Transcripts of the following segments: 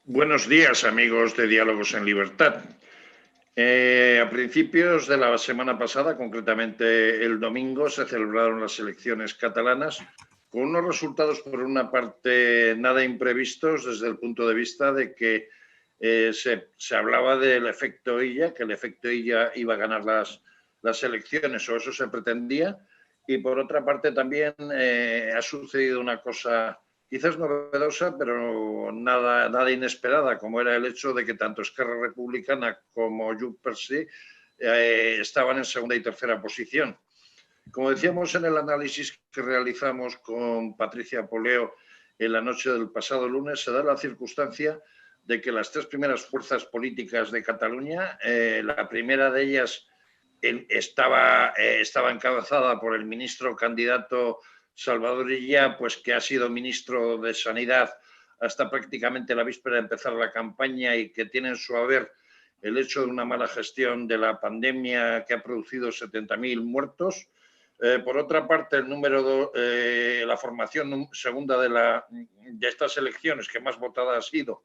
Buenos días, amigos de Diálogos en Libertad. A principios de la semana pasada, concretamente el domingo, se celebraron las elecciones catalanas con unos resultados, por una parte, nada imprevistos desde el punto de vista de que se hablaba del efecto Illa, que el efecto Illa iba a ganar las elecciones, o eso se pretendía. Y por otra parte también ha sucedido una cosa quizás novedosa, pero nada inesperada, como era el hecho de que tanto Esquerra Republicana como Junts per Sí estaban en segunda y tercera posición. Como decíamos en el análisis que realizamos con Patricia Poleo en la noche del pasado lunes, se da la circunstancia de que las tres primeras fuerzas políticas de Cataluña, la primera de ellas estaba encabezada por el ministro candidato Salvador Illa, pues que ha sido ministro de Sanidad hasta prácticamente la víspera de empezar la campaña y que tiene en su haber el hecho de una mala gestión de la pandemia que ha producido 70.000 muertos. Por otra parte, la formación segunda de estas elecciones que más votada ha sido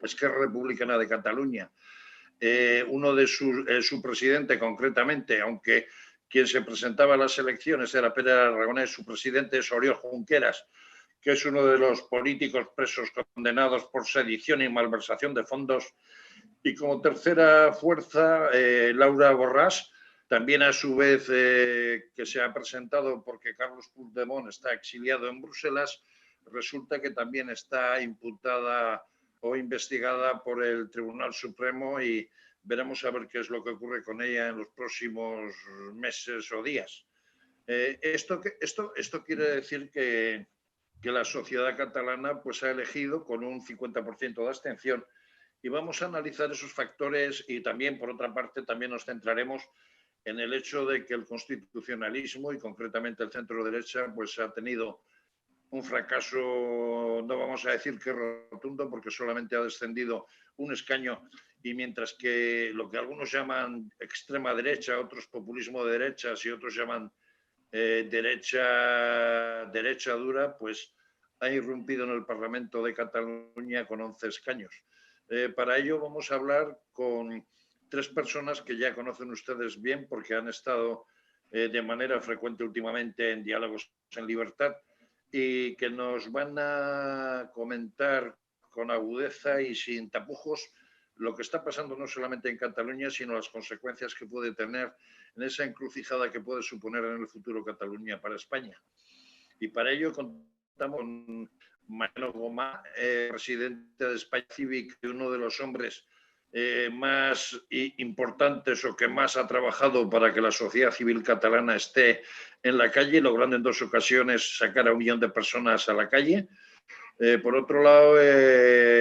Esquerra Republicana de Cataluña. Uno de su presidente concretamente, aunque quien se presentaba a las elecciones era Pere Aragonès, su presidente es Oriol Junqueras, que es uno de los políticos presos condenados por sedición y malversación de fondos. Y como tercera fuerza, Laura Borràs, también a su vez que se ha presentado porque Carlos Puigdemont está exiliado en Bruselas, resulta que también está imputada o investigada por el Tribunal Supremo y veremos a ver qué es lo que ocurre con ella en los próximos meses o días. Esto quiere decir que la sociedad catalana pues, ha elegido con un 50% de abstención y vamos a analizar esos factores y también, por otra parte, también nos centraremos en el hecho de que el constitucionalismo y concretamente el centro derecha pues ha tenido un fracaso, no vamos a decir que rotundo, porque solamente ha descendido un escaño, y mientras que lo que algunos llaman extrema derecha, otros populismo de derechas y otros llaman derecha dura, pues ha irrumpido en el Parlamento de Cataluña con 11 escaños. Para ello vamos a hablar con tres personas que ya conocen ustedes bien porque han estado de manera frecuente últimamente en Diálogos en Libertad y que nos van a comentar con agudeza y sin tapujos lo que está pasando no solamente en Cataluña, sino las consecuencias que puede tener en esa encrucijada que puede suponer en el futuro Cataluña para España. Y para ello contamos con Mariano Gomá, presidente de España Civic, uno de los hombres más importantes o que más ha trabajado para que la sociedad civil catalana esté en la calle, logrando en 2 ocasiones sacar a 1 millón de personas a la calle. Por otro lado,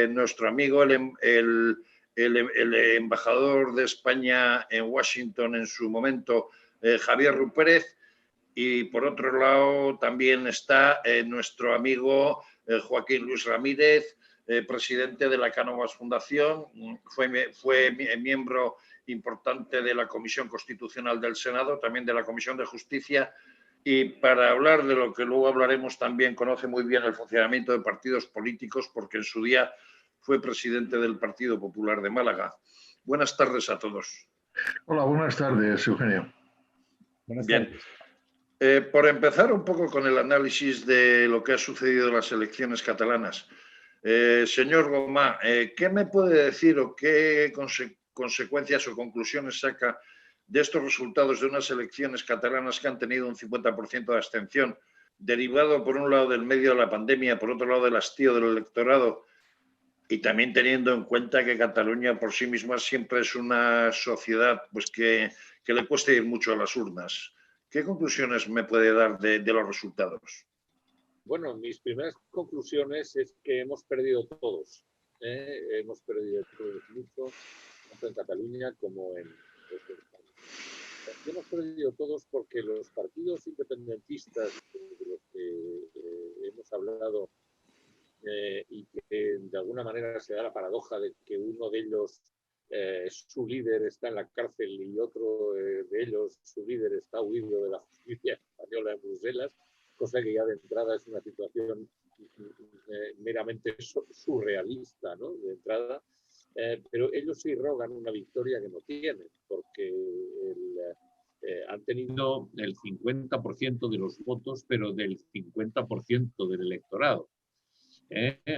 nuestro amigo, el embajador de España en Washington en su momento, Javier Rupérez. Y por otro lado también está nuestro amigo Joaquín Luis Ramírez, presidente de la Cánovas Fundación, fue miembro importante de la Comisión Constitucional del Senado, también de la Comisión de Justicia, y para hablar de lo que luego hablaremos también conoce muy bien el funcionamiento de partidos políticos porque en su día fue presidente del Partido Popular de Málaga. Buenas tardes a todos. Hola, buenas tardes, Eugenio. Buenas tardes. Por empezar un poco con el análisis de lo que ha sucedido en las elecciones catalanas. Señor Gomá, ¿qué me puede decir o qué consecuencias o conclusiones saca de estos resultados de unas elecciones catalanas que han tenido un 50% de abstención, derivado por un lado del medio de la pandemia, por otro lado del hastío del electorado, y también teniendo en cuenta que Cataluña por sí misma siempre es una sociedad pues, que le cuesta ir mucho a las urnas? ¿Qué conclusiones me puede dar de los resultados? Bueno, mis primeras conclusiones es que hemos perdido todos. Hemos perdido todos mucho, tanto en Cataluña como en España. Hemos perdido todos porque los partidos independentistas de los que hemos hablado y que de alguna manera se da la paradoja de que uno de ellos, su líder está en la cárcel y otro de ellos, su líder está huido de la justicia española en Bruselas, cosa que ya de entrada es una situación meramente surrealista, ¿no? De entrada, pero ellos se rogan una victoria que no tienen, porque han tenido el 50% de los votos, pero del 50% del electorado.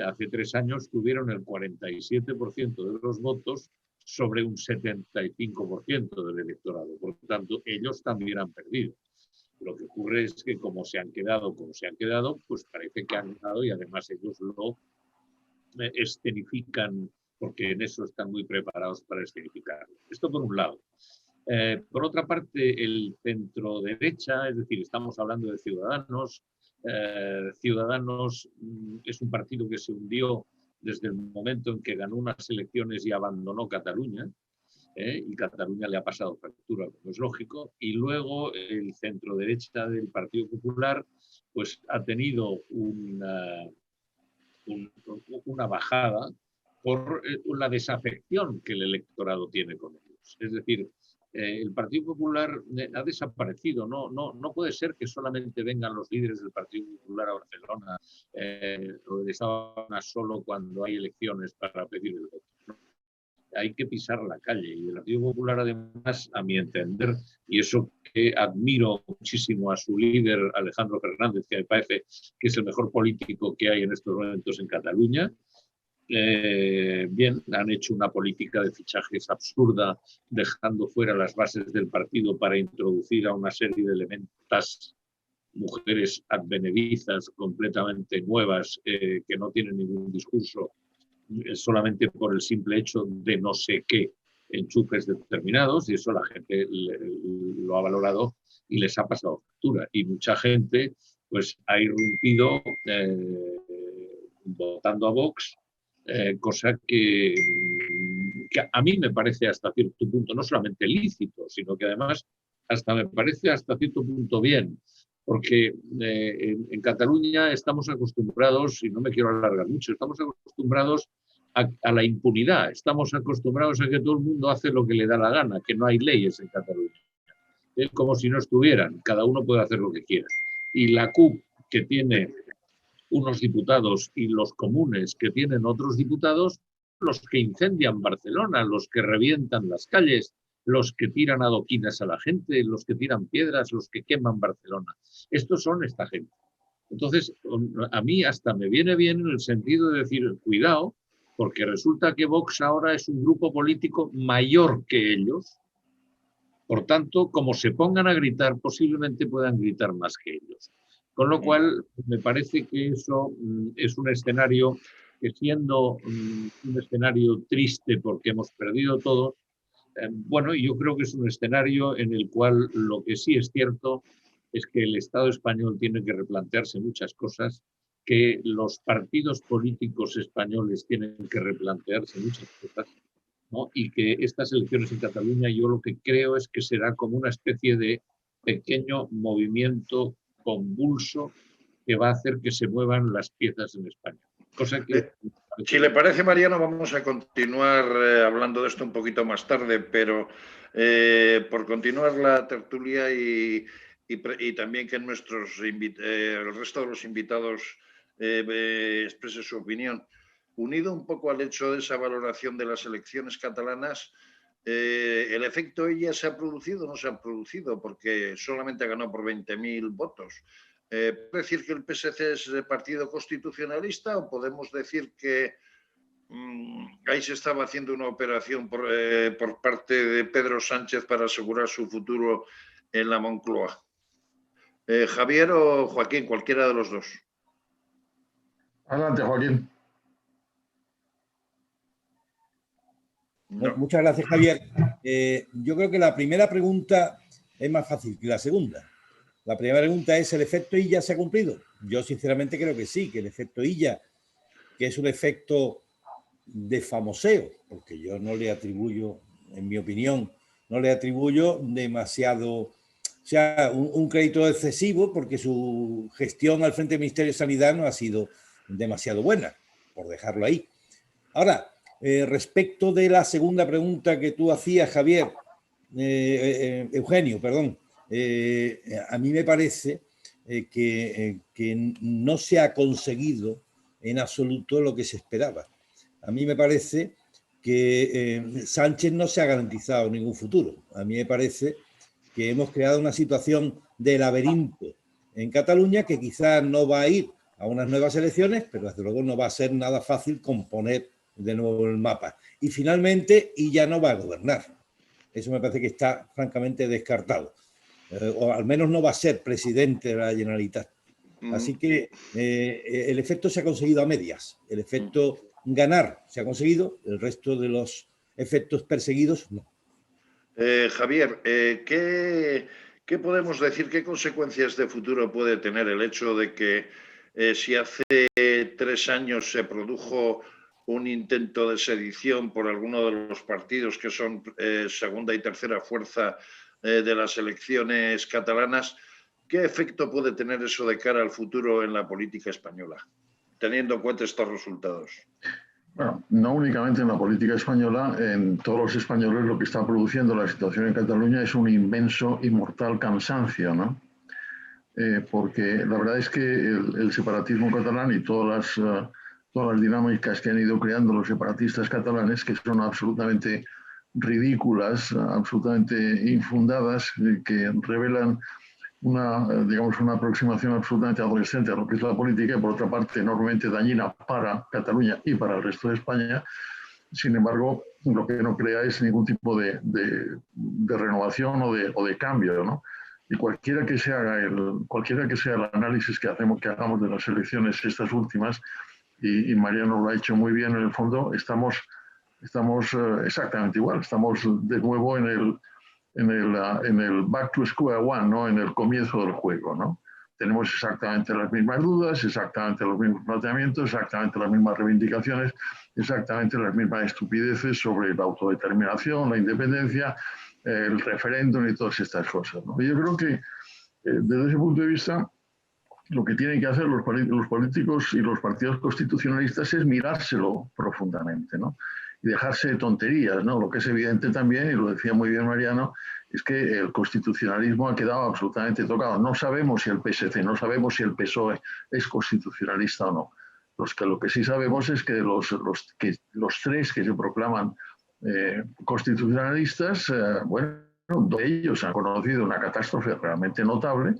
Hace 3 años tuvieron el 47% de los votos sobre un 75% del electorado. Por lo tanto, ellos también han perdido. Lo que ocurre es que como se han quedado, pues parece que han ganado y además ellos lo escenifican, porque en eso están muy preparados para escenificarlo. Esto por un lado. Por otra parte, el centro derecha, es decir, estamos hablando de Ciudadanos. Ciudadanos es un partido que se hundió desde el momento en que ganó unas elecciones y abandonó Cataluña. Y Cataluña le ha pasado factura, como es lógico, y luego el centro derecha del Partido Popular pues ha tenido una bajada por la desafección que el electorado tiene con ellos. Es decir, el Partido Popular ha desaparecido. No puede ser que solamente vengan los líderes del Partido Popular a Barcelona o de Estado solo cuando hay elecciones para pedir el voto. Hay que pisar la calle y el Partido Popular, además, a mi entender, y eso que admiro muchísimo a su líder Alejandro Fernández, que me parece que es el mejor político que hay en estos momentos en Cataluña. Bien, han hecho una política de fichajes absurda, dejando fuera las bases del partido para introducir a una serie de elementos, mujeres advenedizas completamente nuevas, que no tienen ningún discurso, solamente por el simple hecho de no sé qué enchufes determinados, y eso la gente lo ha valorado y les ha pasado factura. Y mucha gente pues ha irrumpido votando a Vox, cosa que a mí me parece hasta cierto punto no solamente lícito, sino que además hasta me parece hasta cierto punto bien, porque en Cataluña estamos acostumbrados, y no me quiero alargar mucho, estamos acostumbrados a la impunidad, estamos acostumbrados a que todo el mundo hace lo que le da la gana, que no hay leyes en Cataluña. Es como si no estuvieran, cada uno puede hacer lo que quiera. Y la CUP, que tiene unos diputados, y los comunes, que tienen otros diputados, los que incendian Barcelona, los que revientan las calles, los que tiran adoquines a la gente, los que tiran piedras, los que queman Barcelona. Estos son esta gente. Entonces, a mí hasta me viene bien en el sentido de decir, cuidado, porque resulta que Vox ahora es un grupo político mayor que ellos. Por tanto, como se pongan a gritar, posiblemente puedan gritar más que ellos. Con lo cual, me parece que eso es un escenario que, siendo un escenario triste porque hemos perdido todo, bueno, yo creo que es un escenario en el cual lo que sí es cierto es que el Estado español tiene que replantearse muchas cosas, que los partidos políticos españoles tienen que replantearse muchas cosas, ¿no? Y que estas elecciones en Cataluña, yo lo que creo es que será como una especie de pequeño movimiento convulso que va a hacer que se muevan las piezas en España. Cosa que... Si le parece, Mariano, vamos a continuar hablando de esto un poquito más tarde, pero por continuar la tertulia y también que el resto de los invitados exprese su opinión. Unido un poco al hecho de esa valoración de las elecciones catalanas, ¿el efecto ella se ha producido o no se ha producido? Porque solamente ganó por 20.000 votos. ¿Puede decir que el PSC es el partido constitucionalista o podemos decir que ahí se estaba haciendo una operación por parte de Pedro Sánchez para asegurar su futuro en la Moncloa? Javier o Joaquín, cualquiera de los dos. Adelante, Joaquín. No. Muchas gracias, Javier. Yo creo que la primera pregunta es más fácil que la segunda. La primera pregunta es, ¿el efecto Illa se ha cumplido? Yo sinceramente creo que sí, que el efecto Illa, que es un efecto de famoseo, porque yo no le atribuyo, en mi opinión, no le atribuyo demasiado, o sea, un crédito excesivo, porque su gestión al frente del Ministerio de Sanidad no ha sido demasiado buena, por dejarlo ahí. Ahora, respecto de la segunda pregunta que tú hacías, Javier, Eugenio, perdón, a mí me parece que no se ha conseguido en absoluto lo que se esperaba. A mí me parece que Sánchez no se ha garantizado ningún futuro. A mí me parece que hemos creado una situación de laberinto en Cataluña que quizás no va a ir a unas nuevas elecciones, pero desde luego no va a ser nada fácil componer de nuevo el mapa. Y finalmente, Illa no va a gobernar. Eso me parece que está francamente descartado. O al menos no va a ser presidente de la Generalitat. Así que el efecto se ha conseguido a medias. El efecto ganar se ha conseguido, el resto de los efectos perseguidos no. Javier, ¿qué podemos decir? ¿Qué consecuencias de futuro puede tener el hecho de que si hace 3 años se produjo un intento de sedición por alguno de los partidos que son segunda y tercera fuerza de las elecciones catalanas, ¿qué efecto puede tener eso de cara al futuro en la política española, teniendo en cuenta estos resultados? Bueno, no únicamente en la política española, en todos los españoles lo que está produciendo la situación en Cataluña es un inmenso y mortal cansancio, ¿no? Porque la verdad es que el separatismo catalán y todas las dinámicas que han ido creando los separatistas catalanes, que son absolutamente ridículas, absolutamente infundadas, que revelan una aproximación absolutamente adolescente a lo que es la política y, por otra parte, enormemente dañina para Cataluña y para el resto de España. Sin embargo, lo que no crea es ningún tipo de renovación o de cambio, ¿no? Y cualquiera que sea el análisis que hagamos de las elecciones estas últimas, y Mariano lo ha hecho muy bien en el fondo, estamos exactamente igual, estamos de nuevo en el back to square one, ¿no? En el comienzo del juego, ¿no? Tenemos exactamente las mismas dudas, exactamente los mismos planteamientos, exactamente las mismas reivindicaciones, exactamente las mismas estupideces sobre la autodeterminación, la independencia, el referéndum y todas estas cosas, ¿no? Y yo creo que desde ese punto de vista lo que tienen que hacer los políticos y los partidos constitucionalistas es mirárselo profundamente, ¿no? Y dejarse de tonterías, ¿no? Lo que es evidente también, y lo decía muy bien Mariano, es que el constitucionalismo ha quedado absolutamente tocado. No sabemos si el PSC, no sabemos si el PSOE es constitucionalista o no. Lo que sí sabemos es que los tres que se proclaman constitucionalistas, bueno, dos de ellos han conocido una catástrofe realmente notable,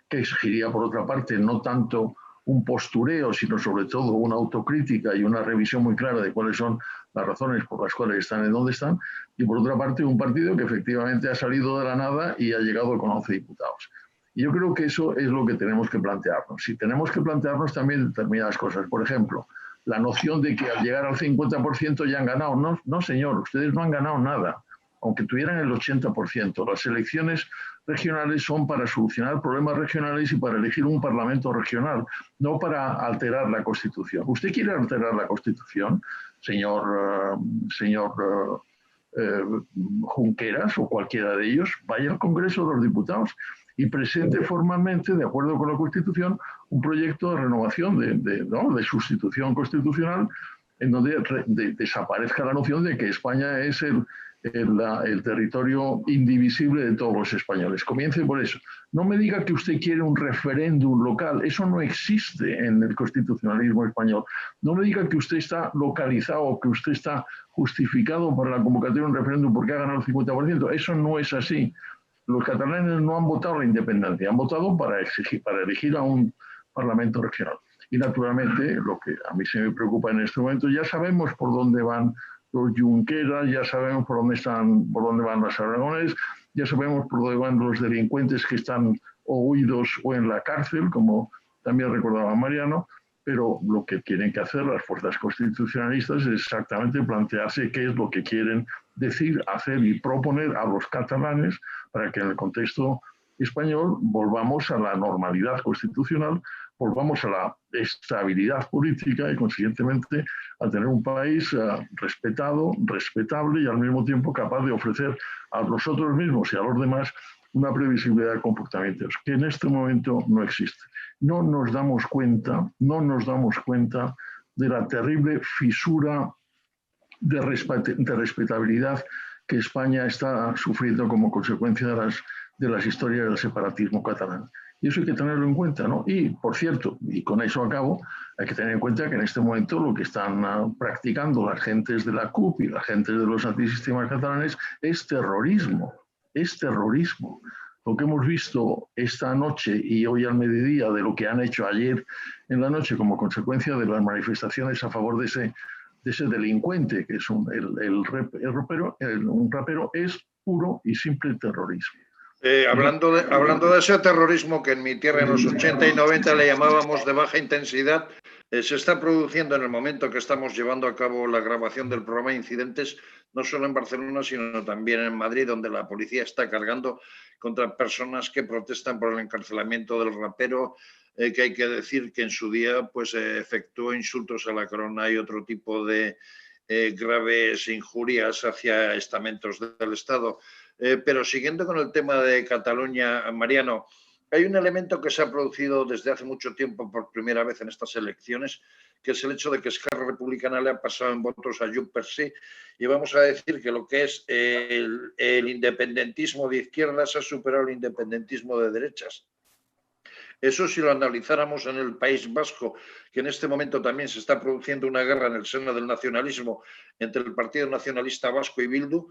que exigiría, por otra parte, no tanto un postureo, sino sobre todo una autocrítica y una revisión muy clara de cuáles son las razones por las cuales están en donde están, y por otra parte un partido que efectivamente ha salido de la nada y ha llegado con 11 diputados. Y yo creo que eso es lo que tenemos que plantearnos. Y tenemos que plantearnos también determinadas cosas. Por ejemplo, la noción de que al llegar al 50% ya han ganado. No, no, señor, ustedes no han ganado nada, aunque tuvieran el 80%. Las elecciones regionales son para solucionar problemas regionales y para elegir un parlamento regional, no para alterar la Constitución. ¿Usted quiere alterar la Constitución, señor Junqueras o cualquiera de ellos? Vaya al Congreso de los Diputados y presente formalmente, de acuerdo con la Constitución, un proyecto de renovación, de sustitución constitucional, en donde desaparezca la noción de que España es el territorio indivisible de todos los españoles. Comience por eso. No me diga que usted quiere un referéndum local. Eso no existe en el constitucionalismo español. No me diga que usted está localizado, que usted está justificado por la convocatoria de un referéndum porque ha ganado el 50%. Eso no es así. Los catalanes no han votado la independencia, han votado para elegir a un parlamento regional. Y naturalmente, lo que a mí se me preocupa en este momento, ya sabemos por dónde van los Junqueras, ya sabemos por dónde van los Aragones, ya sabemos por dónde van los delincuentes que están o huidos o en la cárcel, como también recordaba Mariano, pero lo que tienen que hacer las fuerzas constitucionalistas es exactamente plantearse qué es lo que quieren decir, hacer y proponer a los catalanes para que en el contexto español volvamos a la normalidad constitucional, volvamos a la estabilidad política y, consiguientemente, a tener un país respetado, respetable y al mismo tiempo capaz de ofrecer a nosotros mismos y a los demás una previsibilidad de comportamientos que en este momento no existe. No nos damos cuenta de la terrible fisura de respetabilidad que España está sufriendo como consecuencia de las historias del separatismo catalán. Y eso hay que tenerlo en cuenta, ¿no? Y, por cierto, y con eso acabo, hay que tener en cuenta que en este momento lo que están practicando las gentes de la CUP y las gentes de los antisistemas catalanes es terrorismo, es terrorismo. Lo que hemos visto esta noche y hoy al mediodía de lo que han hecho ayer en la noche como consecuencia de las manifestaciones a favor de ese delincuente, que es un rapero, es puro y simple terrorismo. Hablando de ese terrorismo que en mi tierra en los 80 y 90 le llamábamos de baja intensidad, se está produciendo en el momento que estamos llevando a cabo la grabación del programa de incidentes, no solo en Barcelona, sino también en Madrid, donde la policía está cargando contra personas que protestan por el encarcelamiento del rapero, que hay que decir que en su día pues, efectuó insultos a la corona y otro tipo de graves injurias hacia estamentos del Estado. Pero siguiendo con el tema de Cataluña, Mariano, hay un elemento que se ha producido desde hace mucho tiempo por primera vez en estas elecciones, que es el hecho de que Esquerra Republicana le ha pasado en votos a Junts per Sí, y vamos a decir que lo que es el independentismo de izquierdas ha superado el independentismo de derechas. Eso si lo analizáramos en el País Vasco, que en este momento también se está produciendo una guerra en el seno del nacionalismo entre el Partido Nacionalista Vasco y Bildu,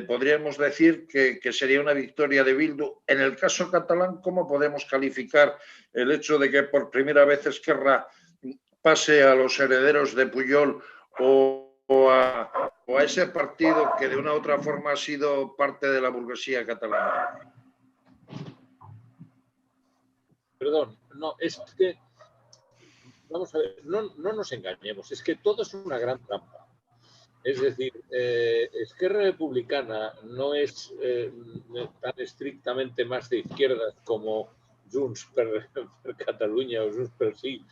podríamos decir que sería una victoria de Bildu. En el caso catalán, ¿cómo podemos calificar el hecho de que por primera vez Esquerra pase a los herederos de Pujol o a ese partido que de una u otra forma ha sido parte de la burguesía catalana? Perdón, no, es que, vamos a ver, no nos engañemos, es que todo es una gran trampa. Es decir, Esquerra Republicana no es tan estrictamente más de izquierdas como Junts per Catalunya o Junts per Sí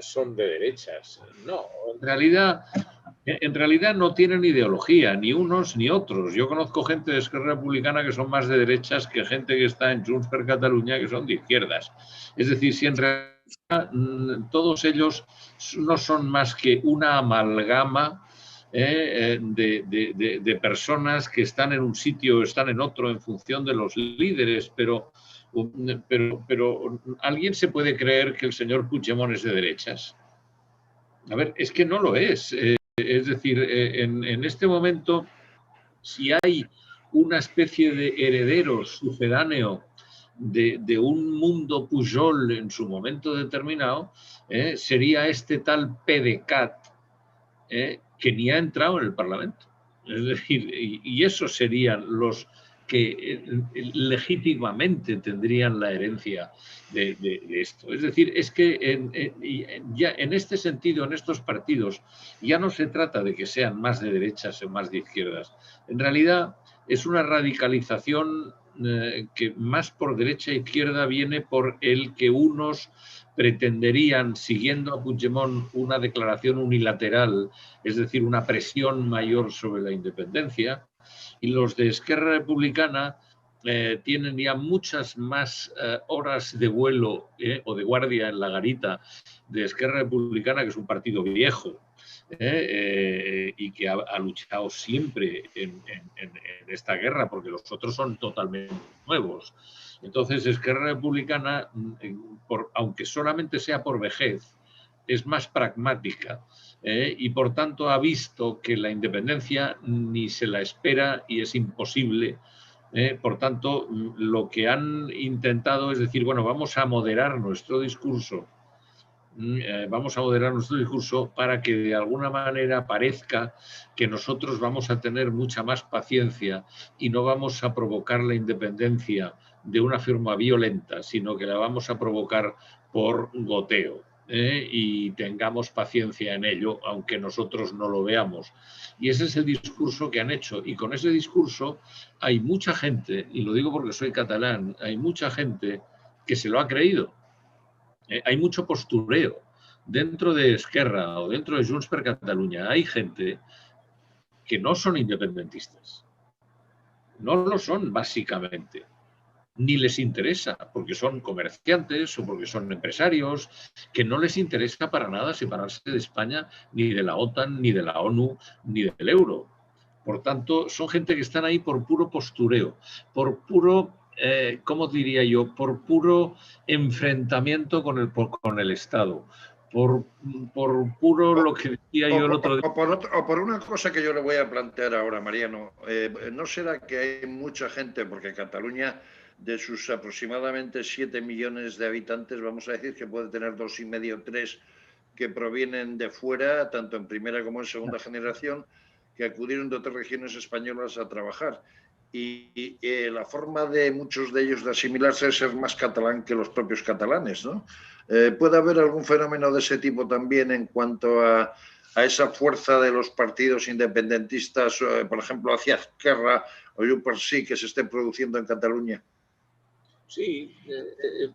son de derechas. No, en realidad no tienen ideología, ni unos ni otros. Yo conozco gente de Esquerra Republicana que son más de derechas que gente que está en Junts per Catalunya que son de izquierdas. Es decir, si en realidad todos ellos no son más que una amalgama de personas que están en un sitio o están en otro en función de los líderes, pero ¿alguien se puede creer que el señor Puigdemont es de derechas? A ver, es que no lo es. Es decir, en este momento, si hay una especie de heredero sucedáneo de un mundo Pujol en su momento determinado, sería este tal PDeCAT, que ni ha entrado en el Parlamento. Es decir, y esos serían los que legítimamente tendrían la herencia de esto. Es decir, es que ya en este sentido, en estos partidos, ya no se trata de que sean más de derechas o más de izquierdas. En realidad es una radicalización que más por derecha e izquierda viene por el que unos pretenderían, siguiendo a Puigdemont, una declaración unilateral, es decir, una presión mayor sobre la independencia, y los de Esquerra Republicana tienen ya muchas más horas de vuelo o de guardia en la garita de Esquerra Republicana, que es un partido viejo y que ha luchado siempre en esta guerra, porque los otros son totalmente nuevos. Entonces, Esquerra Republicana, aunque solamente sea por vejez, es más pragmática y por tanto ha visto que la independencia ni se la espera y es imposible. Por tanto, lo que han intentado es decir, bueno, vamos a moderar nuestro discurso, para que de alguna manera parezca que nosotros vamos a tener mucha más paciencia y no vamos a provocar la independencia de una forma violenta, sino que la vamos a provocar por goteo. Y tengamos paciencia en ello, aunque nosotros no lo veamos. Y ese es el discurso que han hecho. Y con ese discurso hay mucha gente, y lo digo porque soy catalán, hay mucha gente que se lo ha creído. Hay mucho postureo. Dentro de Esquerra o dentro de Junts per Catalunya hay gente que no son independentistas. No lo son, básicamente. Ni les interesa, porque son comerciantes o porque son empresarios, que no les interesa para nada separarse de España, ni de la OTAN, ni de la ONU, ni del euro. Por tanto, son gente que están ahí por puro postureo, por puro ¿cómo diría yo? Por puro enfrentamiento con el Estado. Por puro lo que decía yo el otro día. O por una cosa que yo le voy a plantear ahora, Mariano. ¿No será que hay mucha gente, porque Cataluña, de sus aproximadamente 7 millones de habitantes, vamos a decir que puede tener 2,5 o 3 que provienen de fuera, tanto en primera como en segunda generación, que acudieron de otras regiones españolas a trabajar? Y la forma de muchos de ellos de asimilarse es ser más catalán que los propios catalanes, ¿no? ¿Puede haber algún fenómeno de ese tipo también en cuanto a esa fuerza de los partidos independentistas, por ejemplo, hacia Esquerra o Junts per Sí, que se esté produciendo en Cataluña? Sí,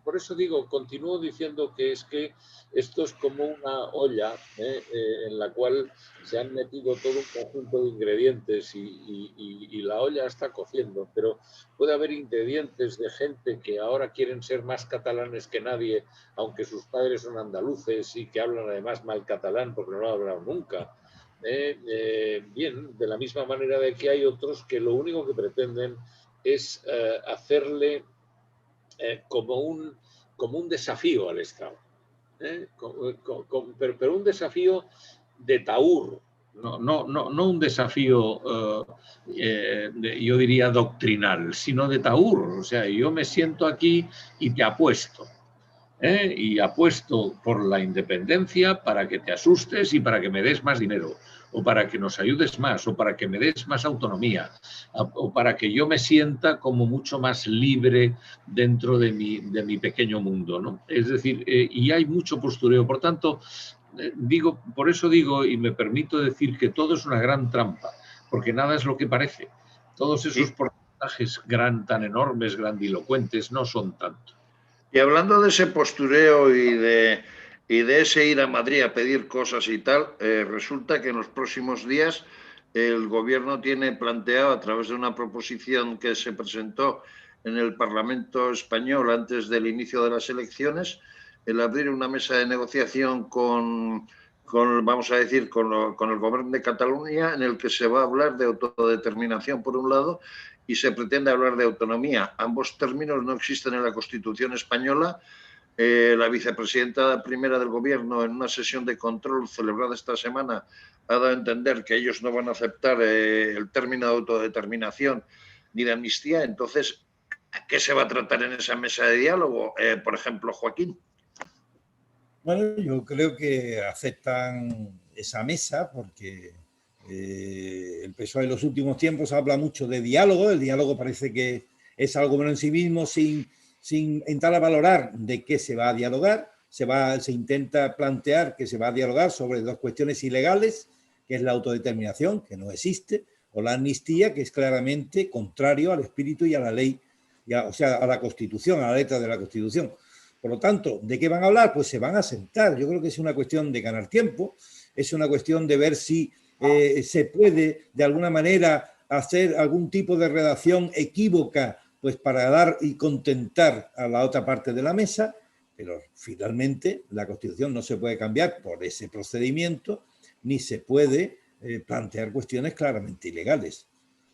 por eso digo, continúo diciendo que es que esto es como una olla en la cual se han metido todo un conjunto de ingredientes y la olla está cociendo, pero puede haber ingredientes de gente que ahora quieren ser más catalanes que nadie, aunque sus padres son andaluces y que hablan además mal catalán porque no lo han hablado nunca. Bien, de la misma manera de que hay otros que lo único que pretenden es hacerle como un desafío al Estado. Pero un desafío de tahúr, no un desafío, yo diría, doctrinal, sino de tahúr. O sea, yo me siento aquí y te apuesto. Y apuesto por la independencia para que te asustes y para que me des más dinero, o para que nos ayudes más, o para que me des más autonomía, o para que yo me sienta como mucho más libre dentro de mi pequeño mundo, ¿no? Es decir, y hay mucho postureo. Por tanto, por eso digo, y me permito decir que todo es una gran trampa, porque nada es lo que parece. Todos esos porcentajes tan enormes, grandilocuentes, no son tanto. Y hablando de ese postureo y de ese ir a Madrid a pedir cosas y tal, resulta que en los próximos días el gobierno tiene planteado, a través de una proposición que se presentó en el Parlamento español antes del inicio de las elecciones, el abrir una mesa de negociación vamos a decir, con el gobierno de Cataluña, en el que se va a hablar de autodeterminación por un lado y se pretende hablar de autonomía. Ambos términos no existen en la Constitución española. La vicepresidenta primera del Gobierno, en una sesión de control celebrada esta semana, ha dado a entender que ellos no van a aceptar el término de autodeterminación ni de amnistía. Entonces, ¿qué se va a tratar en esa mesa de diálogo? Por ejemplo, Joaquín. Bueno, yo creo que aceptan esa mesa porque el PSOE en los últimos tiempos habla mucho de diálogo. El diálogo parece que es algo bueno en sí mismo, sin entrar a valorar de qué se va a dialogar. Se intenta plantear que se va a dialogar sobre dos cuestiones ilegales, que es la autodeterminación, que no existe, o la amnistía, que es claramente contrario al espíritu y a la ley, o sea, a la Constitución, a la letra de la Constitución. Por lo tanto, ¿de qué van a hablar? Pues se van a sentar. Yo creo que es una cuestión de ganar tiempo, es una cuestión de ver si se puede de alguna manera hacer algún tipo de redacción equívoca, pues para dar y contentar a la otra parte de la mesa, pero finalmente la Constitución no se puede cambiar por ese procedimiento, ni se puede plantear cuestiones claramente ilegales.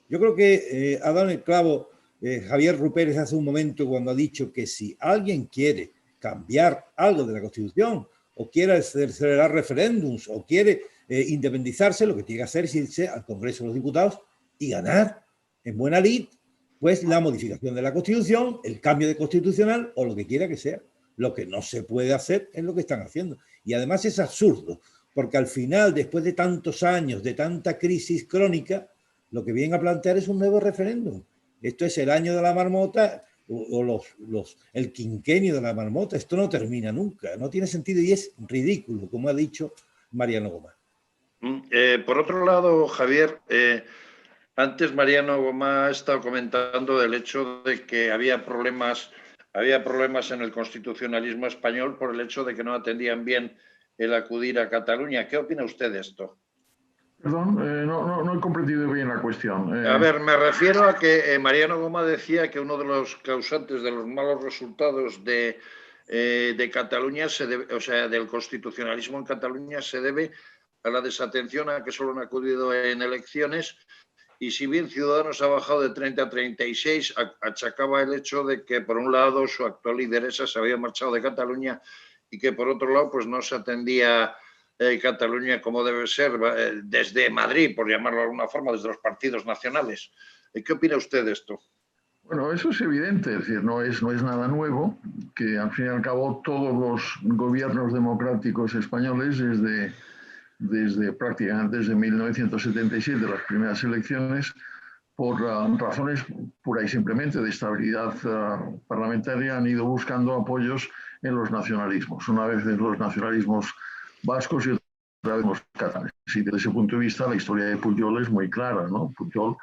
Yo creo que ha dado el clavo Javier Rupérez hace un momento cuando ha dicho que si alguien quiere cambiar algo de la Constitución o quiere celebrar referéndums o quiere independizarse, lo que tiene que hacer es irse al Congreso de los Diputados y ganar en buena lid pues la modificación de la Constitución, el cambio de constitucional o lo que quiera que sea. Lo que no se puede hacer es lo que están haciendo. Y además es absurdo, porque al final, después de tantos años, de tanta crisis crónica, lo que vienen a plantear es un nuevo referéndum. Esto es el año de la marmota o el quinquenio de la marmota. Esto no termina nunca, no tiene sentido y es ridículo, como ha dicho Mariano Gomá. Por otro lado, Javier, antes Mariano Gomá ha estado comentando del hecho de que había problemas en el constitucionalismo español por el hecho de que no atendían bien el acudir a Cataluña. ¿Qué opina usted de esto? Perdón, no he comprendido bien la cuestión. A ver, me refiero a que Mariano Gomá decía que uno de los causantes de los malos resultados de Cataluña, o sea, del constitucionalismo en Cataluña, se debe a la desatención a que solo han acudido en elecciones y si bien Ciudadanos ha bajado de 30 a 36, achacaba el hecho de que, por un lado, su actual lideresa se había marchado de Cataluña y que, por otro lado, pues no se atendía Cataluña como debe ser desde Madrid, por llamarlo de alguna forma, desde los partidos nacionales. ¿Qué opina usted de esto? Bueno, eso es evidente, es decir, no es nada nuevo, que al fin y al cabo todos los gobiernos democráticos españoles desde prácticamente desde 1977, las primeras elecciones, por razones pura y simplemente de estabilidad parlamentaria, han ido buscando apoyos en los nacionalismos. Una vez en los nacionalismos vascos y otra vez en los catalanes. Y desde ese punto de vista, la historia de Pujol es muy clara, ¿no? Pujol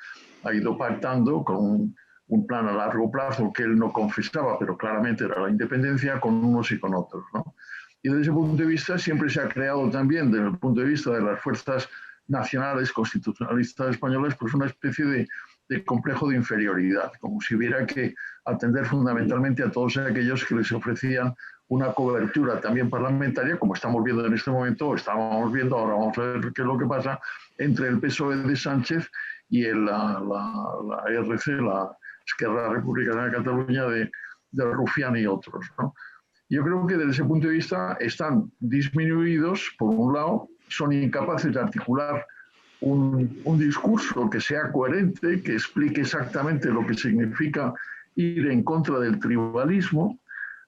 ha ido pactando con un plan a largo plazo que él no confesaba, pero claramente era la independencia, con unos y con otros, ¿no? Y desde ese punto de vista siempre se ha creado también, desde el punto de vista de las fuerzas nacionales constitucionalistas españolas, pues una especie de complejo de inferioridad, como si hubiera que atender fundamentalmente a todos aquellos que les ofrecían una cobertura también parlamentaria, como estamos viendo en este momento, o estábamos viendo, ahora vamos a ver qué es lo que pasa, entre el PSOE de Sánchez y la RC, la Esquerra Republicana de Cataluña de Rufián y otros, ¿no? Yo creo que desde ese punto de vista están disminuidos, por un lado, son incapaces de articular un discurso que sea coherente, que explique exactamente lo que significa ir en contra del tribalismo,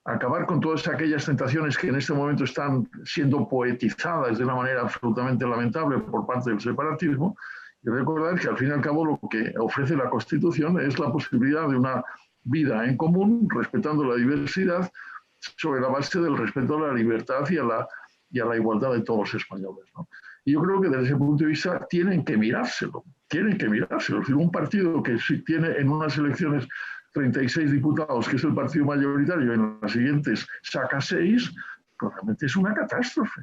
acabar con todas aquellas tentaciones que en este momento están siendo poetizadas de una manera absolutamente lamentable por parte del separatismo, y recordar que al fin y al cabo lo que ofrece la Constitución es la posibilidad de una vida en común, respetando la diversidad, sobre la base del respeto a la libertad y a la igualdad de todos los españoles, ¿no? Y yo creo que desde ese punto de vista tienen que mirárselo. Es decir, un partido que tiene en unas elecciones 36 diputados, que es el partido mayoritario, y en las siguientes saca 6, pues realmente es una catástrofe.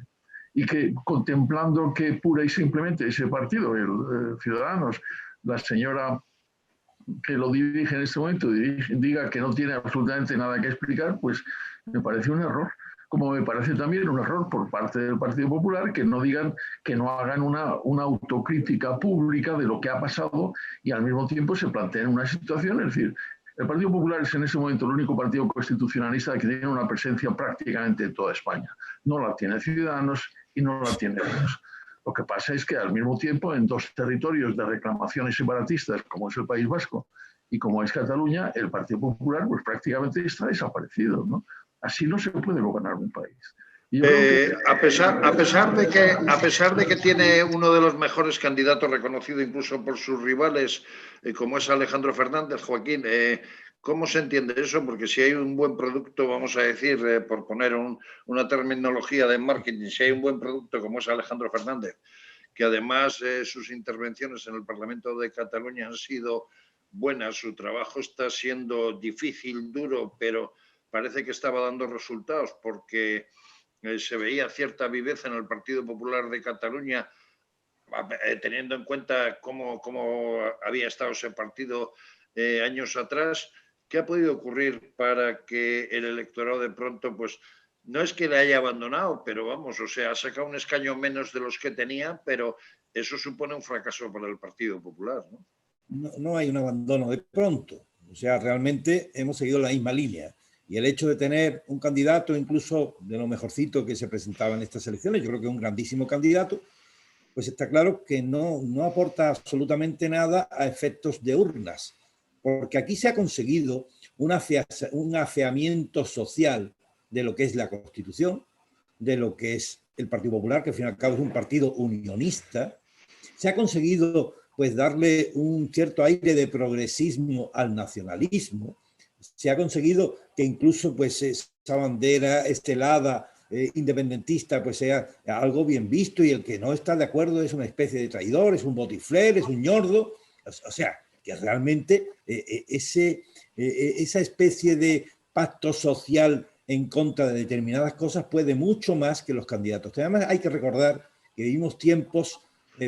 Y que contemplando que pura y simplemente ese partido, el Ciudadanos, la señora que lo dirige en este momento diga que no tiene absolutamente nada que explicar, pues me parece un error. Como me parece también un error por parte del Partido Popular que no digan, que no hagan una autocrítica pública de lo que ha pasado y al mismo tiempo se planteen una situación. Es decir, el Partido Popular es en ese momento el único partido constitucionalista que tiene una presencia prácticamente en toda España. No la tiene Ciudadanos y no la tiene Vox. Lo que pasa es que al mismo tiempo en dos territorios de reclamaciones separatistas, como es el País Vasco y como es Cataluña, el Partido Popular pues prácticamente está desaparecido, ¿no? Así no se puede gobernar un país. A pesar de que tiene uno de los mejores candidatos reconocido incluso por sus rivales, como es Alejandro Fernández, Joaquín, ¿cómo se entiende eso? Porque si hay un buen producto, vamos a decir, por poner una terminología de marketing, si hay un buen producto como es Alejandro Fernández, que además sus intervenciones en el Parlamento de Cataluña han sido buenas, su trabajo está siendo difícil, duro, pero parece que estaba dando resultados porque se veía cierta viveza en el Partido Popular de Cataluña, teniendo en cuenta cómo había estado ese partido años atrás. ¿Qué ha podido ocurrir para que el electorado de pronto, pues, no es que le haya abandonado, pero vamos, o sea, ha sacado un escaño menos de los que tenía, pero eso supone un fracaso para el Partido Popular, ¿no? No hay un abandono de pronto. O sea, realmente hemos seguido la misma línea. Y el hecho de tener un candidato, incluso de lo mejorcito que se presentaba en estas elecciones, yo creo que es un grandísimo candidato, pues está claro que no aporta absolutamente nada a efectos de urnas. Porque aquí se ha conseguido un afeamiento social de lo que es la Constitución, de lo que es el Partido Popular, que al fin y al cabo es un partido unionista. Se ha conseguido pues darle un cierto aire de progresismo al nacionalismo. Se ha conseguido que incluso pues esa bandera estelada independentista pues sea algo bien visto, y el que no está de acuerdo es una especie de traidor, es un botifler, es un ñordo. O sea, que realmente esa especie de pacto social en contra de determinadas cosas puede mucho más que los candidatos. Además hay que recordar que vivimos tiempos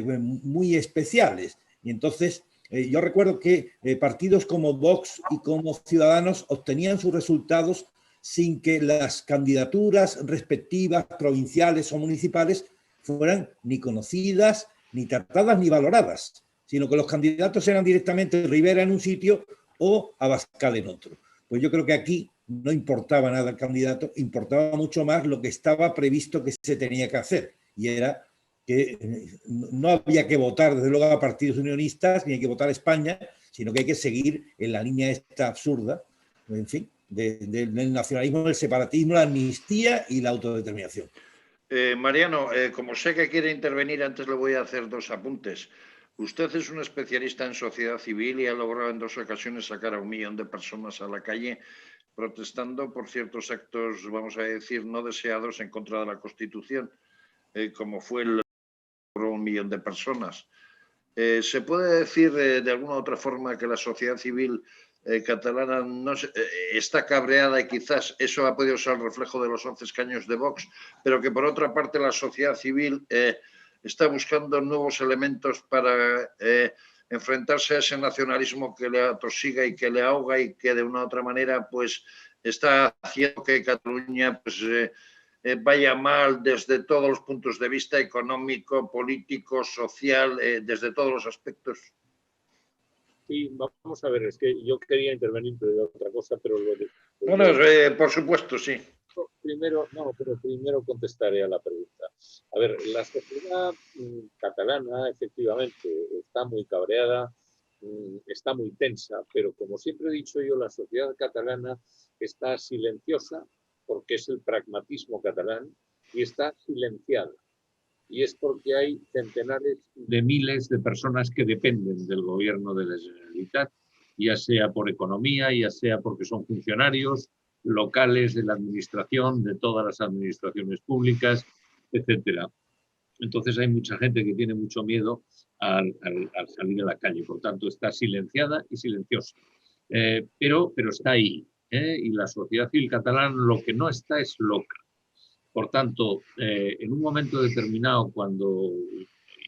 muy especiales, y entonces yo recuerdo que partidos como Vox y como Ciudadanos obtenían sus resultados sin que las candidaturas respectivas, provinciales o municipales, fueran ni conocidas, ni tratadas, ni valoradas. sino que los candidatos eran directamente Rivera en un sitio o Abascal en otro. Pues yo creo que aquí no importaba nada el candidato, importaba mucho más lo que estaba previsto que se tenía que hacer, y era que no había que votar desde luego a partidos unionistas, ni hay que votar a España, sino que hay que seguir en la línea esta absurda, en fin, del nacionalismo, del separatismo, la amnistía y la autodeterminación. Mariano, como sé que quiere intervenir, antes le voy a hacer dos apuntes. Usted es un especialista en sociedad civil y ha logrado en 2 ocasiones sacar a 1 millón de personas a la calle protestando por ciertos actos, vamos a decir, no deseados en contra de la Constitución, como fue el 1 millón de personas. ¿Se puede decir de alguna otra forma que la sociedad civil catalana no está cabreada y quizás eso ha podido ser el reflejo de los 11 escaños de Vox, pero que por otra parte la sociedad civil está buscando nuevos elementos para enfrentarse a ese nacionalismo que le atosiga y que le ahoga y que de una u otra manera pues está haciendo que Cataluña pues, vaya mal desde todos los puntos de vista económico, político, social, desde todos los aspectos? Sí, vamos a ver, es que yo quería intervenir de otra cosa, pero Bueno, por supuesto, sí. Primero contestaré a la pregunta. A ver, la sociedad catalana efectivamente está muy cabreada, está muy tensa, pero como siempre he dicho yo, la sociedad catalana está silenciosa porque es el pragmatismo catalán y está silenciada. Y es porque hay centenares de miles de personas que dependen del gobierno de la Generalitat, ya sea por economía, ya sea porque son funcionarios locales de la administración, de todas las administraciones públicas, etcétera. Entonces hay mucha gente que tiene mucho miedo al salir a la calle, por tanto está silenciada y silenciosa. Pero está ahí, y la sociedad civil catalana lo que no está es loca. Por tanto, en un momento determinado, cuando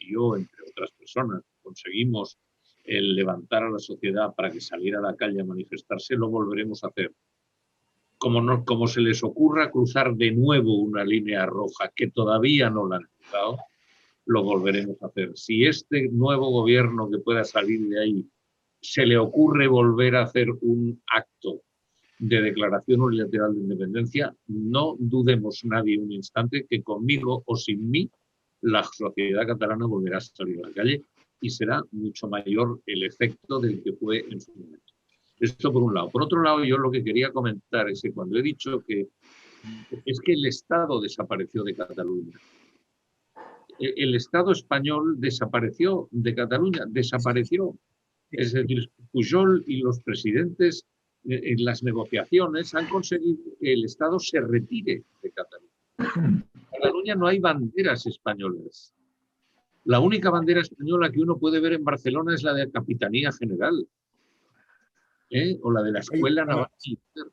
yo, entre otras personas, conseguimos levantar a la sociedad para que saliera a la calle a manifestarse, lo volveremos a hacer. Como se les ocurra cruzar de nuevo una línea roja que todavía no la han cruzado, lo volveremos a hacer. Si este nuevo gobierno que pueda salir de ahí se le ocurre volver a hacer un acto de declaración unilateral de independencia, no dudemos nadie un instante que conmigo o sin mí la sociedad catalana volverá a salir a la calle y será mucho mayor el efecto del que fue en su momento. Esto por un lado. Por otro lado, yo lo que quería comentar es que cuando he dicho que es que el Estado desapareció de Cataluña. El Estado español desapareció de Cataluña, desapareció. Es decir, Pujol y los presidentes en las negociaciones han conseguido que el Estado se retire de Cataluña. En Cataluña no hay banderas españolas. La única bandera española que uno puede ver en Barcelona es la de la Capitanía General, o la de la Escuela Naval Militar,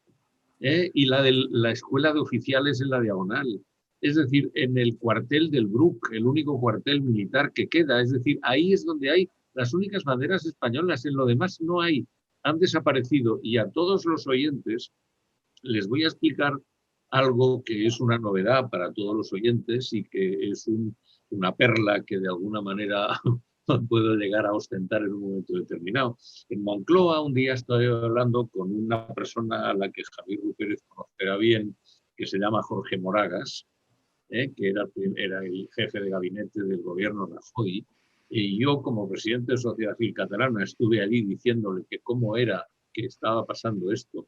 y la de la Escuela de Oficiales en la Diagonal. Es decir, en el cuartel del Bruc, el único cuartel militar que queda. Es decir, ahí es donde hay las únicas banderas españolas. En lo demás no hay. Han desaparecido. Y a todos los oyentes les voy a explicar algo que es una novedad para todos los oyentes y que es una perla que de alguna manera puedo llegar a ostentar en un momento determinado. En Moncloa un día estoy hablando con una persona a la que Javier Pérez conocerá bien, que se llama Jorge Moragas, que era el jefe de gabinete del gobierno Rajoy, y yo como presidente de Sociedad Civil Catalana estuve allí diciéndole que cómo era que estaba pasando esto,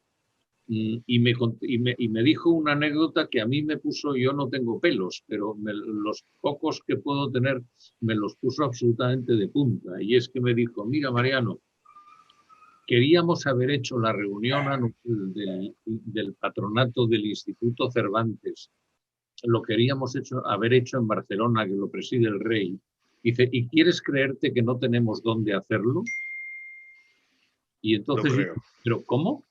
y me dijo una anécdota que a mí me puso, yo no tengo pelos, pero los pocos que puedo tener me los puso absolutamente de punta, y es que me dijo, mira Mariano, queríamos haber hecho la reunión anual del patronato del Instituto Cervantes, lo queríamos haber hecho en Barcelona, que lo preside el rey. Dice, ¿y quieres creerte que no tenemos dónde hacerlo? Y entonces, ¿pero cómo?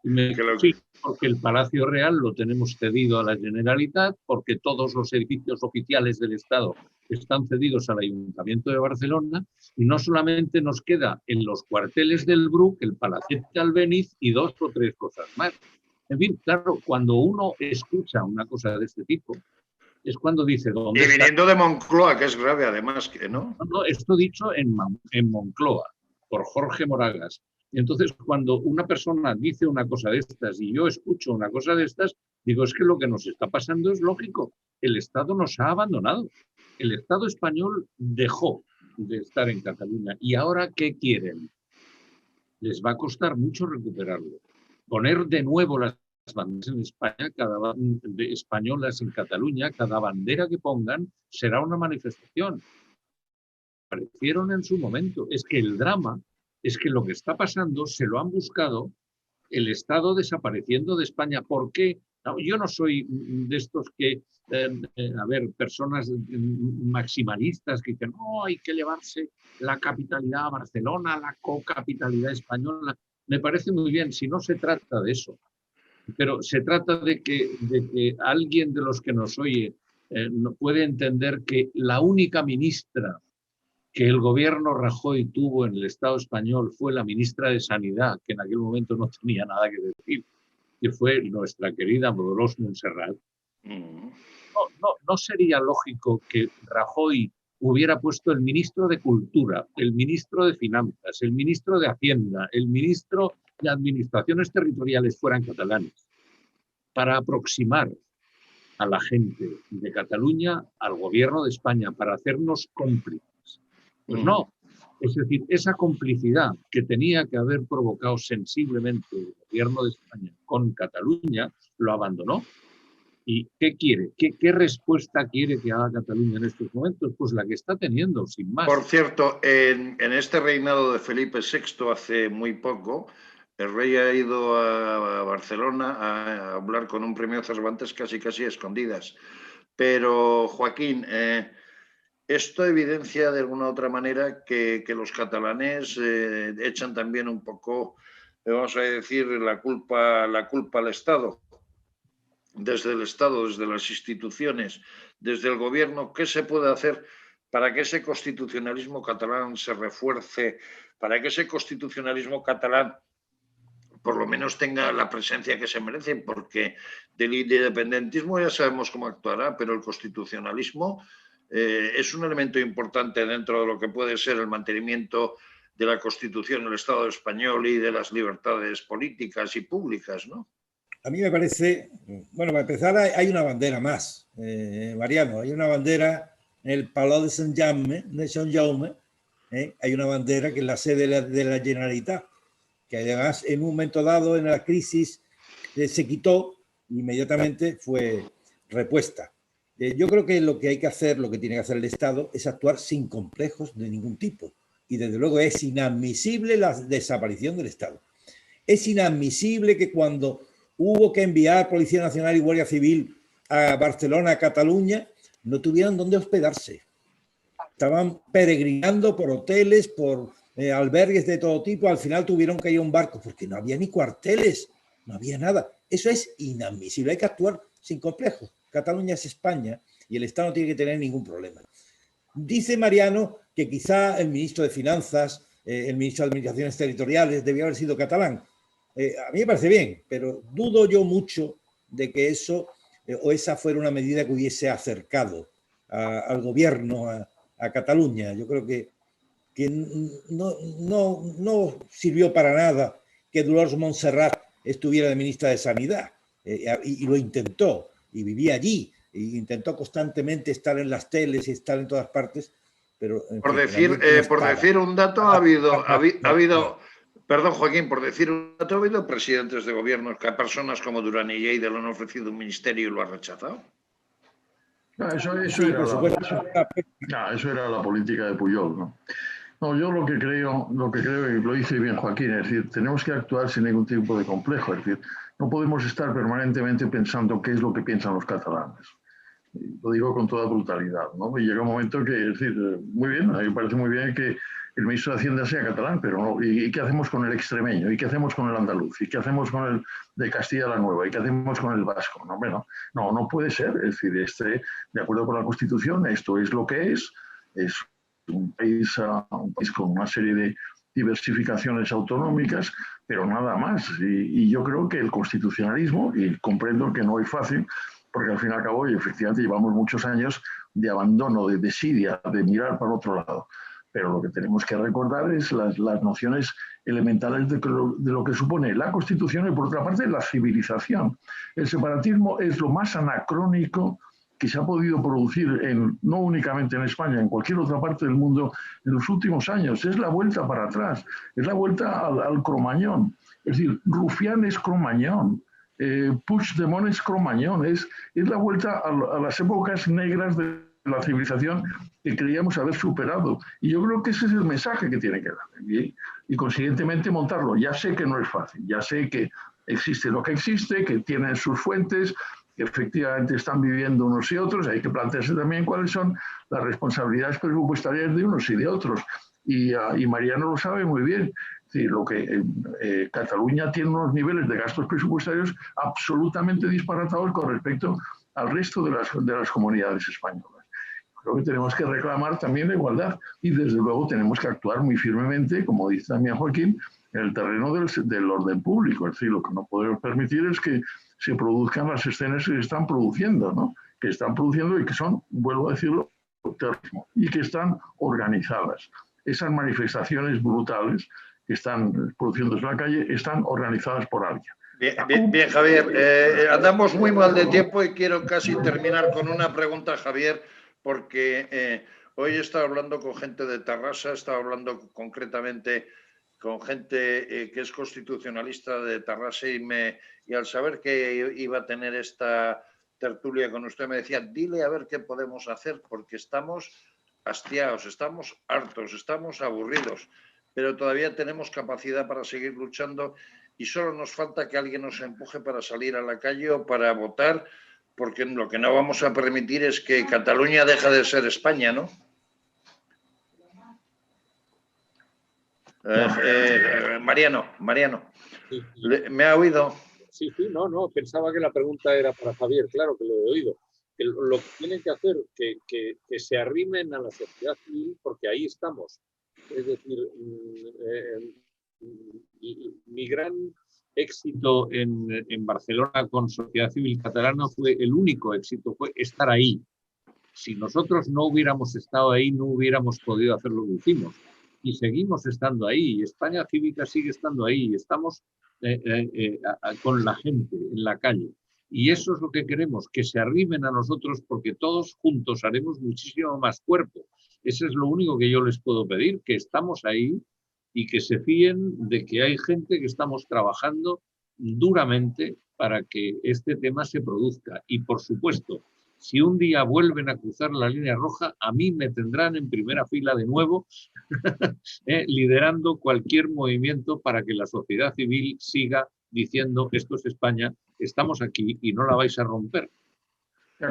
Y me dijo, sí, porque el Palacio Real lo tenemos cedido a la Generalitat, porque todos los edificios oficiales del Estado están cedidos al Ayuntamiento de Barcelona, y no solamente nos queda en los cuarteles del Bruc, el Palacete de Albéniz y 2 o 3 cosas más. En fin, claro, cuando uno escucha una cosa de este tipo, es cuando dice dónde Y viniendo de Moncloa, que es grave además, que no. No, esto dicho en Moncloa, por Jorge Moragas. Y entonces, cuando una persona dice una cosa de estas y yo escucho una cosa de estas, digo, es que lo que nos está pasando es lógico. El Estado nos ha abandonado. El Estado español dejó de estar en Cataluña. ¿Y ahora qué quieren? Les va a costar mucho recuperarlo. Poner de nuevo las banderas en España, españolas en Cataluña, cada bandera que pongan será una manifestación. Aparecieron en su momento. Es que el drama es que lo que está pasando se lo han buscado el Estado desapareciendo de España. ¿Por qué? No, yo no soy de estos que, personas maximalistas que dicen, no, hay que llevarse la capitalidad a Barcelona, la cocapitalidad española. Me parece muy bien, si no se trata de eso. Pero se trata de que alguien de los que nos oye no puede entender que la única ministra que el gobierno Rajoy tuvo en el Estado español fue la ministra de Sanidad, que en aquel momento no tenía nada que decir, que fue nuestra querida Dolors Montserrat. No sería lógico que Rajoy hubiera puesto el ministro de Cultura, el ministro de Finanzas, el ministro de Hacienda, el ministro de Administraciones Territoriales fueran catalanes, para aproximar a la gente de Cataluña al gobierno de España, para hacernos cómplices. Pues no, es decir, esa complicidad que tenía que haber provocado sensiblemente el gobierno de España con Cataluña, lo abandonó. ¿Y qué quiere? ¿Qué respuesta quiere que haga Cataluña en estos momentos? Pues la que está teniendo, sin más. Por cierto, en este reinado de Felipe VI hace muy poco, el rey ha ido a Barcelona a hablar con un premio Cervantes casi a escondidas. Pero, Joaquín, esto evidencia de alguna u otra manera que los catalanes echan también un poco, vamos a decir, la culpa al Estado. Desde el Estado, desde las instituciones, desde el gobierno, ¿qué se puede hacer para que ese constitucionalismo catalán se refuerce, para que ese constitucionalismo catalán por lo menos tenga la presencia que se merece? Porque del independentismo ya sabemos cómo actuará, pero el constitucionalismo es un elemento importante dentro de lo que puede ser el mantenimiento de la Constitución del Estado español y de las libertades políticas y públicas, ¿no? A mí me parece, bueno, para empezar hay una bandera más, Mariano, hay una bandera en el Palau de Sant Jaume, hay una bandera que es la sede de la Generalitat, que además en un momento dado en la crisis se quitó, inmediatamente fue repuesta. Yo creo que lo que hay que hacer, lo que tiene que hacer el Estado es actuar sin complejos de ningún tipo. Y desde luego es inadmisible la desaparición del Estado. Es inadmisible que cuando hubo que enviar Policía Nacional y Guardia Civil a Barcelona, a Cataluña, no tuvieran dónde hospedarse. Estaban peregrinando por hoteles, por albergues de todo tipo. Al final tuvieron que ir a un barco porque no había ni cuarteles, no había nada. Eso es inadmisible. Hay que actuar sin complejos. Cataluña es España y el Estado no tiene que tener ningún problema. Dice Mariano que quizá el ministro de Finanzas, el ministro de Administraciones Territoriales debía haber sido catalán. A mí me parece bien, pero dudo yo mucho de que eso o esa fuera una medida que hubiese acercado al gobierno a Cataluña. Yo creo que no sirvió para nada que Dolors Montserrat estuviera de ministra de Sanidad y lo intentó y vivía allí e intentó constantemente estar en las teles y estar en todas partes, pero por decir un dato ha habido perdón, Joaquín, por decir un dato, ha habido presidentes de gobierno que a personas como Durán y Lleida le han ofrecido un ministerio y lo ha rechazado. No, eso era la política de Pujol, ¿no? No, yo lo que creo, y lo dice bien Joaquín, es decir, tenemos que actuar sin ningún tipo de complejo, es decir, no podemos estar permanentemente pensando qué es lo que piensan los catalanes. Lo digo con toda brutalidad, ¿no? Y llega un momento que, es decir, muy bien, a mí me parece muy bien que el ministro de Hacienda sea catalán, pero no, ¿y qué hacemos con el extremeño? ¿Y qué hacemos con el andaluz? ¿Y qué hacemos con el de Castilla la Nueva? ¿Y qué hacemos con el vasco? No puede ser, es decir, de acuerdo con la Constitución, esto es lo que es un país con una serie de diversificaciones autonómicas, pero nada más. Y yo creo que el constitucionalismo, y comprendo que no es fácil, porque al fin y al cabo, y efectivamente, llevamos muchos años de abandono, de desidia, de mirar para otro lado. Pero lo que tenemos que recordar es las nociones elementales de lo que supone la Constitución y, por otra parte, la civilización. El separatismo es lo más anacrónico que se ha podido producir, no únicamente en España, en cualquier otra parte del mundo en los últimos años. Es la vuelta para atrás, es la vuelta al Cromañón. Es decir, Rufián es Cromañón, Puigdemont es Cromañón, es la vuelta a las épocas negras de la civilización que creíamos haber superado. Y yo creo que ese es el mensaje que tiene que dar. Y consiguientemente montarlo. Ya sé que no es fácil, ya sé que existe lo que existe, que tienen sus fuentes, que efectivamente están viviendo unos y otros. Hay que plantearse también cuáles son las responsabilidades presupuestarias de unos y de otros. Y Mariano lo sabe muy bien. Sí, Cataluña tiene unos niveles de gastos presupuestarios absolutamente disparatados con respecto al resto de las comunidades españolas. Creo que tenemos que reclamar también la igualdad y desde luego tenemos que actuar muy firmemente, como dice también Joaquín, en el terreno del orden público. Es decir, lo que no podemos permitir es que se produzcan las escenas que se están produciendo, ¿no? Que están produciendo y que son, vuelvo a decirlo, terrorismo, y que están organizadas. Esas manifestaciones brutales que están produciéndose en la calle están organizadas por alguien. Bien, Javier, andamos muy mal de tiempo y quiero casi terminar con una pregunta, Javier, porque hoy he estado hablando con gente de Tarrasa, he estado hablando concretamente con gente que es constitucionalista de Tarrasa y al saber que iba a tener esta tertulia con usted me decía, dile a ver qué podemos hacer porque estamos hastiados, estamos hartos, estamos aburridos, pero todavía tenemos capacidad para seguir luchando y solo nos falta que alguien nos empuje para salir a la calle o para votar, porque lo que no vamos a permitir es que Cataluña deje de ser España, ¿no? Mariano, Sí. ¿me ha oído? Sí, no, pensaba que la pregunta era para Javier, claro que lo he oído. Lo que tienen que hacer, que se arrimen a la sociedad civil, porque ahí estamos. Es decir, mi gran éxito en Barcelona con Sociedad Civil Catalana fue el único éxito, fue estar ahí. Si nosotros no hubiéramos estado ahí, no hubiéramos podido hacer lo que hicimos. Y seguimos estando ahí. España Cívica sigue estando ahí. Estamos con la gente en la calle. Y eso es lo que queremos, que se arrimen a nosotros porque todos juntos haremos muchísimo más cuerpo. Eso es lo único que yo les puedo pedir, que estamos ahí y que se fíen de que hay gente que estamos trabajando duramente para que este tema se produzca. Y por supuesto, si un día vuelven a cruzar la línea roja, a mí me tendrán en primera fila de nuevo, liderando cualquier movimiento para que la sociedad civil siga diciendo esto es España, estamos aquí y no la vais a romper. Te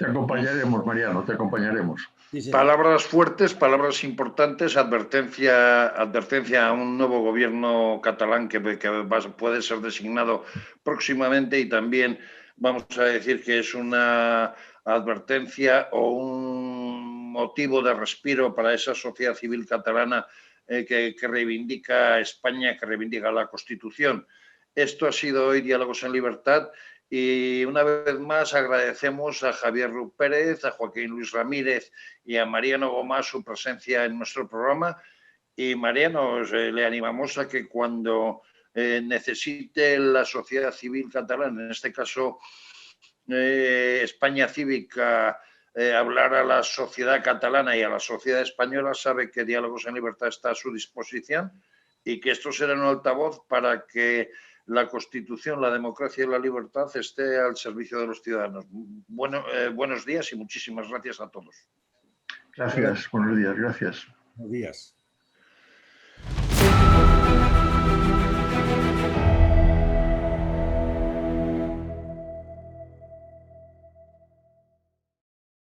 acompañaremos, Mariano, te acompañaremos. Sí. Palabras fuertes, palabras importantes, advertencia a un nuevo gobierno catalán que puede ser designado próximamente y también vamos a decir que es una advertencia o un motivo de respiro para esa sociedad civil catalana que reivindica España, que reivindica la Constitución. Esto ha sido hoy Diálogos en Libertad. Y una vez más agradecemos a Javier Ruiz Pérez, a Joaquín Luis Ramírez y a Mariano Gomá su presencia en nuestro programa. Y Mariano, le animamos a que cuando necesite la sociedad civil catalana, en este caso España Cívica, hablar a la sociedad catalana y a la sociedad española, sabe que Diálogos en Libertad está a su disposición y que esto será un altavoz para que la Constitución, la democracia y la libertad esté al servicio de los ciudadanos. Buenos días y muchísimas gracias a todos. Gracias, buenos días, gracias. Buenos días.